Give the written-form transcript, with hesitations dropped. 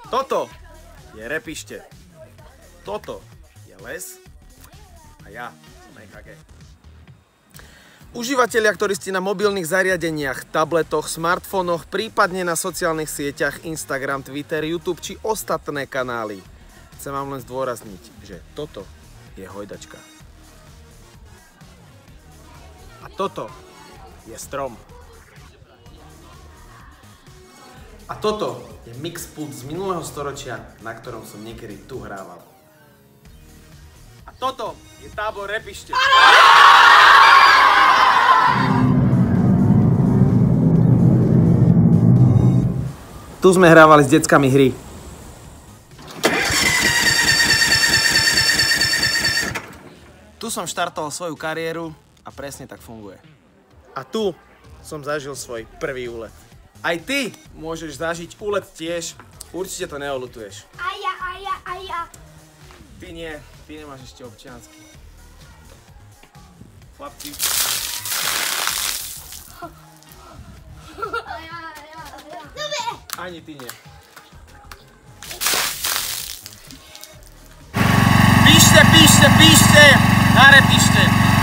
Toto je repište. Toto je les. A ja som EKG. Užívateľia, ktorí ste na mobilných zariadeniach, tabletoch, smartfónoch, prípadne na sociálnych sieťach Instagram, Twitter, YouTube či ostatné kanály. Chcem vám len zdôrazniť, že toto je hojdačka. A toto je strom. A toto je mixpult z minulého storočia, na ktorom som niekedy tu hrával. A toto je tábor repište. Tu sme hrávali s deckami hry. Tu som štartoval svoju kariéru a presne tak funguje. A tu som zažil svoj prvý úlet. Aj ty môžeš zažiť úlet tiež, určite to neoľutuješ. A ja. Ty nie, ty nemáš ešte občiansky. Chlapci. Ani ty nie. Píšte, na repište!